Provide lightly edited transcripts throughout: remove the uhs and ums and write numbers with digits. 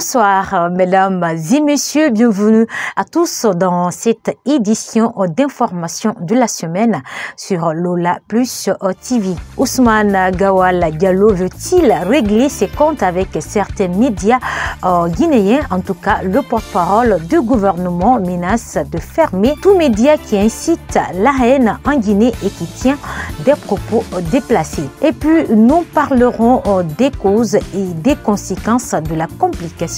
Bonsoir mesdames et messieurs, bienvenue à tous dans cette édition d'information de la semaine sur Lola Plus TV. Ousmane Gawal Diallo veut-il régler ses comptes avec certains médias guinéens? En tout cas, le porte-parole du gouvernement menace de fermer tout média qui incite la haine en Guinée et qui tient des propos déplacés. Et puis, nous parlerons des causes et des conséquences de la complication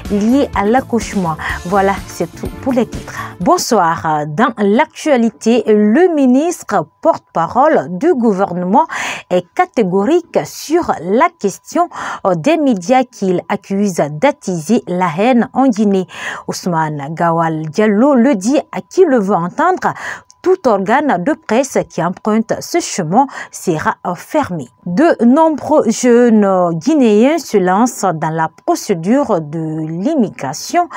liée à l'accouchement. Voilà, c'est tout pour les titres. Bonsoir. Dans l'actualité, le ministre porte-parole du gouvernement est catégorique sur la question des médias qu'il accuse d'attiser la haine en Guinée. Ousmane Gawal Diallo le dit à qui le veut entendre. Tout organe de presse qui emprunte ce chemin sera fermé. De nombreux jeunes Guinéens se lancent dans la procédure de l'immigration.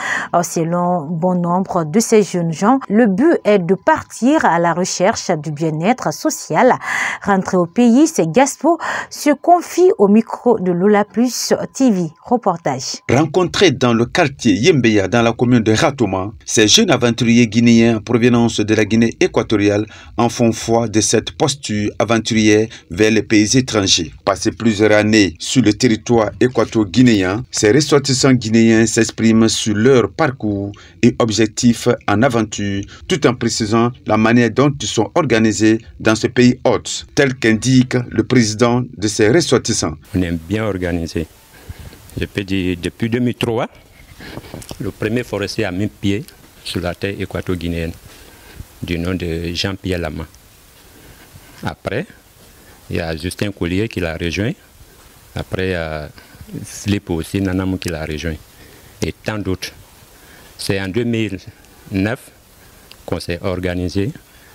Selon bon nombre de ces jeunes gens, le but est de partir à la recherche du bien-être social. Rentrer au pays, ces Gaspo se confient au micro de Lola Plus TV. Reportage. Rencontrés dans le quartier Yembeya, dans la commune de Ratouma, ces jeunes aventuriers guinéens en provenance de la Guinée équatoriale en font foi de cette posture aventurière vers les pays étrangers. Passé plusieurs années sur le territoire équato-guinéen, ces ressortissants guinéens s'expriment sur leur parcours et objectifs en aventure, tout en précisant la manière dont ils sont organisés dans ce pays hôte, tel qu'indique le président de ces ressortissants. On est bien organisé. Je peux dire, depuis 2003, le premier forestier a mis pied sur la terre équato-guinéenne, du nom de Jean-Pierre Lama. Après, il y a Justin Collier qui l'a rejoint. Après, il y a Philippe aussi, Nanamou qui l'a rejoint. Et tant d'autres. C'est en 2009 qu'on s'est organisé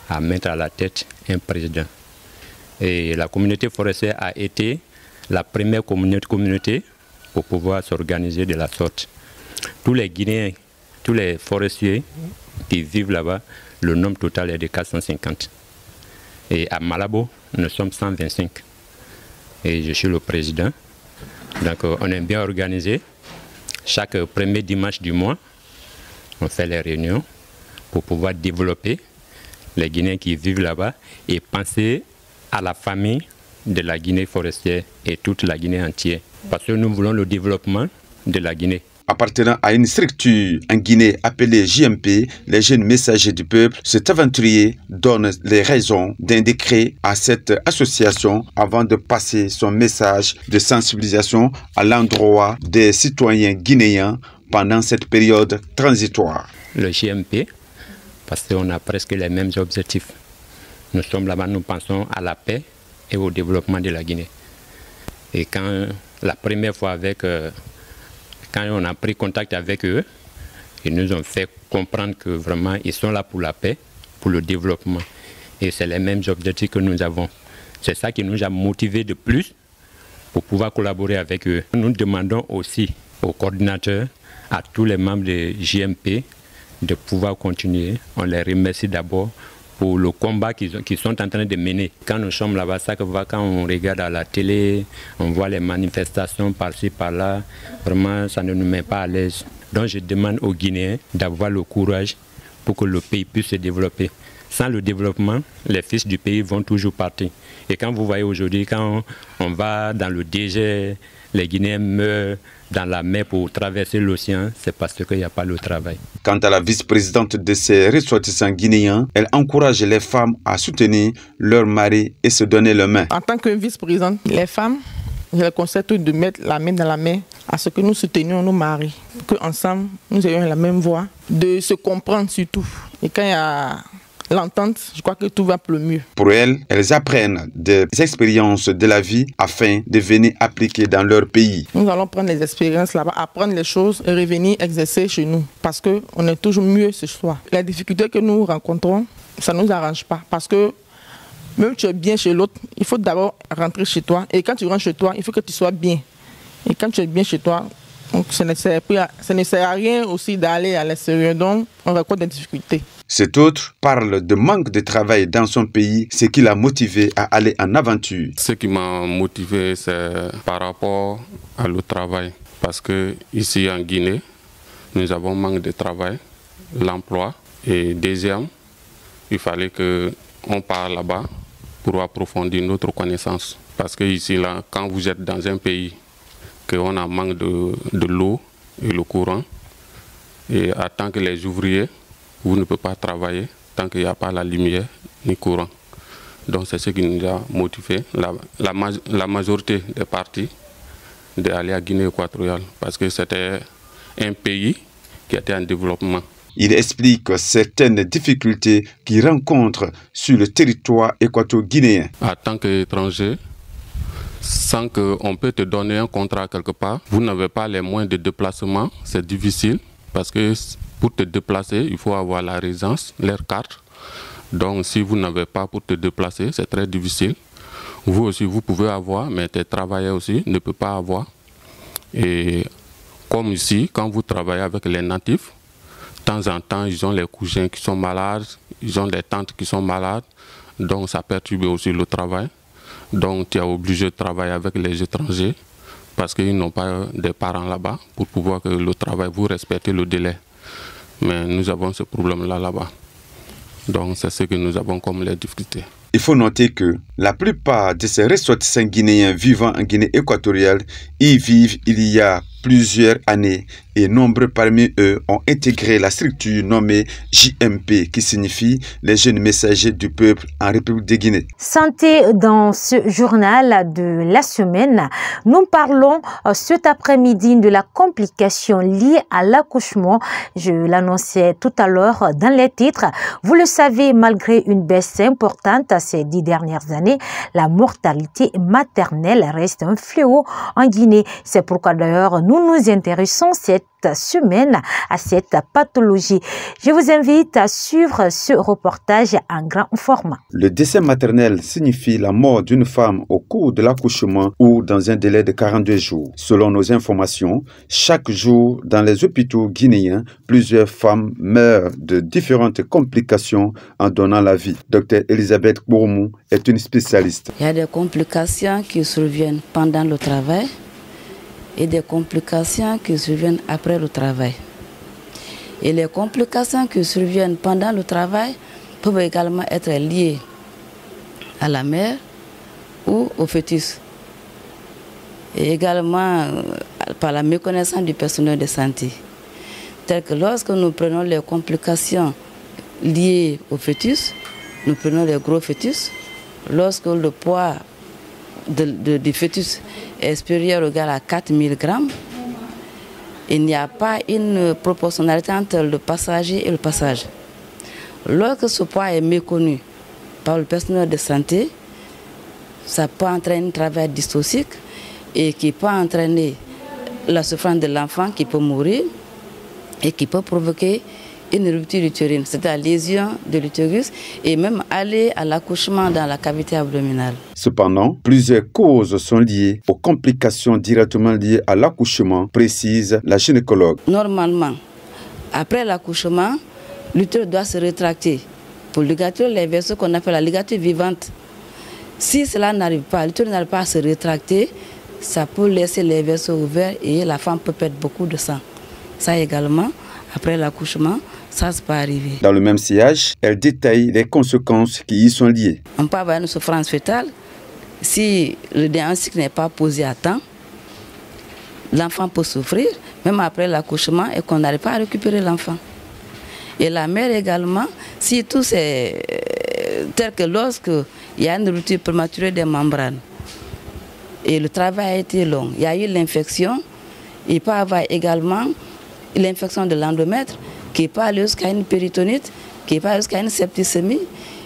à mettre à la tête un président. Et la communauté forestière a été la première communauté pour pouvoir s'organiser de la sorte. Tous les Guinéens, tous les forestiers qui vivent là-bas, le nombre total est de 450. Et à Malabo, nous sommes 125. Et je suis le président. Donc on est bien organisé. Chaque premier dimanche du mois, on fait les réunions pour pouvoir développer les Guinéens qui vivent là-bas et penser à la famille de la Guinée forestière et toute la Guinée entière. Parce que nous voulons le développement de la Guinée. Appartenant à une structure en Guinée appelée JMP, les jeunes messagers du peuple, cet aventurier donne les raisons d'un décret à cette association avant de passer son message de sensibilisation à l'endroit des citoyens guinéens pendant cette période transitoire. Le JMP, parce qu'on a presque les mêmes objectifs. Nous sommes là-bas, nous pensons à la paix et au développement de la Guinée. Et quand la première fois quand on a pris contact avec eux, ils nous ont fait comprendre que vraiment ils sont là pour la paix, pour le développement. Et c'est les mêmes objectifs que nous avons. C'est ça qui nous a motivés de plus pour pouvoir collaborer avec eux. Nous demandons aussi aux coordinateurs, à tous les membres de JMP de pouvoir continuer. On les remercie d'abord pour le combat qu'ils sont en train de mener. Quand nous sommes là-bas, quand on regarde à la télé, on voit les manifestations par-ci, par-là, vraiment ça ne nous met pas à l'aise. Donc je demande aux Guinéens d'avoir le courage pour que le pays puisse se développer. Sans le développement, les fils du pays vont toujours partir. Et quand vous voyez aujourd'hui, quand on va dans le désert, les Guinéens meurent dans la mer pour traverser l'océan, c'est parce qu'il n'y a pas le travail. Quant à la vice-présidente de ces ressortissants guinéens, elle encourage les femmes à soutenir leur mari et se donner la main. En tant que vice-présidente, les femmes, je les conseille de mettre la main dans la main à ce que nous soutenions nos maris, qu'ensemble nous ayons la même voix, de se comprendre surtout. Et quand il y a l'entente, je crois que tout va pour le mieux. Pour elles apprennent des expériences de la vie afin de venir appliquer dans leur pays. Nous allons prendre les expériences là-bas, apprendre les choses et revenir exercer chez nous parce qu'on est toujours mieux ce soir. Les difficultés que nous rencontrons, ça ne nous arrange pas parce que même tu es bien chez l'autre, il faut d'abord rentrer chez toi. Et quand tu rentres chez toi, il faut que tu sois bien. Et quand tu es bien chez toi, donc ça ne sert à rien aussi d'aller à l'extérieur. Donc on rencontre des difficultés. Cet autre parle de manque de travail dans son pays, ce qui l'a motivé à aller en aventure. Ce qui m'a motivé, c'est par rapport à le travail. Parce que ici en Guinée, nous avons manque de travail, l'emploi. Et deuxième, il fallait qu'on parte là-bas pour approfondir notre connaissance. Parce que ici, là, quand vous êtes dans un pays, qu'on a manque de l'eau et le courant, et en tant que les ouvriers, vous ne pouvez pas travailler tant qu'il n'y a pas la lumière ni courant. Donc c'est ce qui nous a motivé, la majorité des partis, d'aller à Guinée équatoriale, parce que c'était un pays qui était en développement. Il explique certaines difficultés qu'il rencontre sur le territoire équato-guinéen. En tant qu'étranger, sans qu'on peut te donner un contrat quelque part, vous n'avez pas les moyens de déplacement, c'est difficile, parce que pour te déplacer, il faut avoir la résidence, leur carte. Donc si vous n'avez pas pour te déplacer, c'est très difficile. Vous aussi, vous pouvez avoir, mais tes travailleurs aussi ne peuvent pas avoir. Et comme ici, quand vous travaillez avec les natifs, de temps en temps, ils ont les cousins qui sont malades, ils ont des tantes qui sont malades, donc ça perturbe aussi le travail. Donc tu es obligé de travailler avec les étrangers parce qu'ils n'ont pas des parents là-bas pour pouvoir que le travail, vous respectez le délai. Mais nous avons ce problème-là là-bas. Donc c'est ce que nous avons comme les difficultés. Il faut noter que la plupart de ces ressortissants guinéens vivant en Guinée équatoriale y vivent il y a plusieurs années et nombreux parmi eux ont intégré la structure nommée JMP qui signifie les jeunes messagers du peuple en République de Guinée. Santé, dans ce journal de la semaine, nous parlons cet après-midi de la complication liée à l'accouchement. Je l'annonçais tout à l'heure dans les titres. Vous le savez, malgré une baisse importante ces 10 dernières années, la mortalité maternelle reste un fléau en Guinée. C'est pourquoi d'ailleurs nous nous intéressons cette semaine à cette pathologie. Je vous invite à suivre ce reportage en grand format. Le décès maternel signifie la mort d'une femme au cours de l'accouchement ou dans un délai de 42 jours. Selon nos informations, chaque jour dans les hôpitaux guinéens, plusieurs femmes meurent de différentes complications en donnant la vie. Dr Elisabeth Bourmou est une spécialiste. Il y a des complications qui surviennent pendant le travail et des complications qui surviennent après le travail. Et les complications qui surviennent pendant le travail peuvent également être liées à la mère ou au fœtus. Et également par la méconnaissance du personnel de santé. Tel que lorsque nous prenons les complications liées au fœtus, nous prenons les gros fœtus. Lorsque le poids du fœtus est supérieur ou égal à 4000 grammes, il n'y a pas une proportionnalité entre le passager et le passage. Lorsque ce poids est méconnu par le personnel de santé, ça peut entraîner un travail dystoxique et qui peut entraîner la souffrance de l'enfant qui peut mourir et qui peut provoquer une rupture utérine, c'est-à-dire la lésion de l'utérus et même aller à l'accouchement dans la cavité abdominale. Cependant, plusieurs causes sont liées aux complications directement liées à l'accouchement, précise la gynécologue. Normalement, après l'accouchement, l'utérus doit se rétracter pour ligaturer les vaisseaux qu'on appelle la ligature vivante. Si cela n'arrive pas, l'utérus n'arrive pas à se rétracter, ça peut laisser les vaisseaux ouverts et la femme peut perdre beaucoup de sang. Ça également, après l'accouchement, ça peut arriver. Dans le même sillage, elle détaille les conséquences qui y sont liées. On peut avoir une souffrance fœtale si le diagnostic n'est pas posé à temps. L'enfant peut souffrir, même après l'accouchement, et qu'on n'arrive pas à récupérer l'enfant. Et la mère également, si tout c'est tel que lorsqu'il y a une rupture prématurée des membranes, et le travail a été long, il y a eu l'infection, il peut y avoir également l'infection de l'endomètre, qui peut aller jusqu'à une péritonite, qui peut aller jusqu'à une septicémie.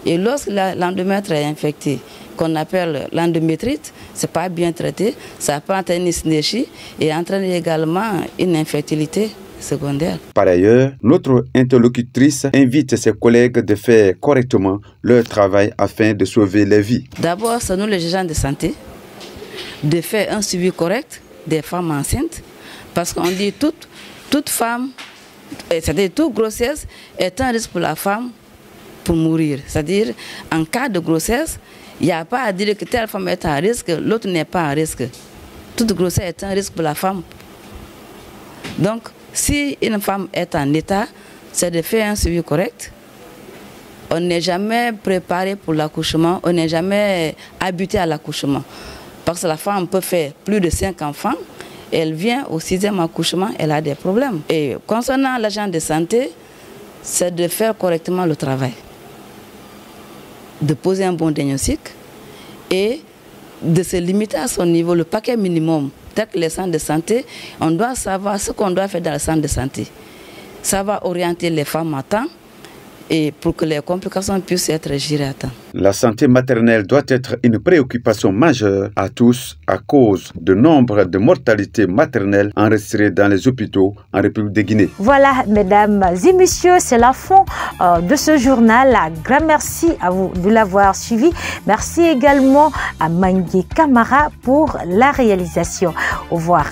Et lorsque l'endomètre est infecté, qu'on appelle l'endométrite, ce n'est pas bien traité, ça peut entraîner une synéchie et entraîner également une infertilité secondaire. Par ailleurs, notre interlocutrice invite ses collègues de faire correctement leur travail afin de sauver les vies. D'abord, c'est nous les agents de santé, de faire un suivi correct des femmes enceintes, parce qu'on dit toute femme, c'est-à-dire toute grossesse est un risque pour la femme pour mourir. C'est-à-dire, en cas de grossesse, il n'y a pas à dire que telle femme est en risque, l'autre n'est pas en risque. Toute grossesse est un risque pour la femme Donc, si une femme est en état, c'est de faire un suivi correct. On n'est jamais préparé pour l'accouchement, on n'est jamais habitué à l'accouchement. Parce que la femme peut faire plus de 5 enfants, elle vient au 6e accouchement, elle a des problèmes. Et concernant l'agent de santé, c'est de faire correctement le travail, de poser un bon diagnostic et de se limiter à son niveau, le paquet minimum. Tel que les centres de santé, on doit savoir ce qu'on doit faire dans le centre de santé. Ça va orienter les femmes à temps et pour que les complications puissent être gérées à temps. La santé maternelle doit être une préoccupation majeure à tous à cause du nombre de mortalités maternelles enregistrées dans les hôpitaux en République de Guinée. Voilà, mesdames et messieurs, c'est la fin de ce journal. Un grand merci à vous de l'avoir suivi. Merci également à Mangi Kamara pour la réalisation. Au revoir.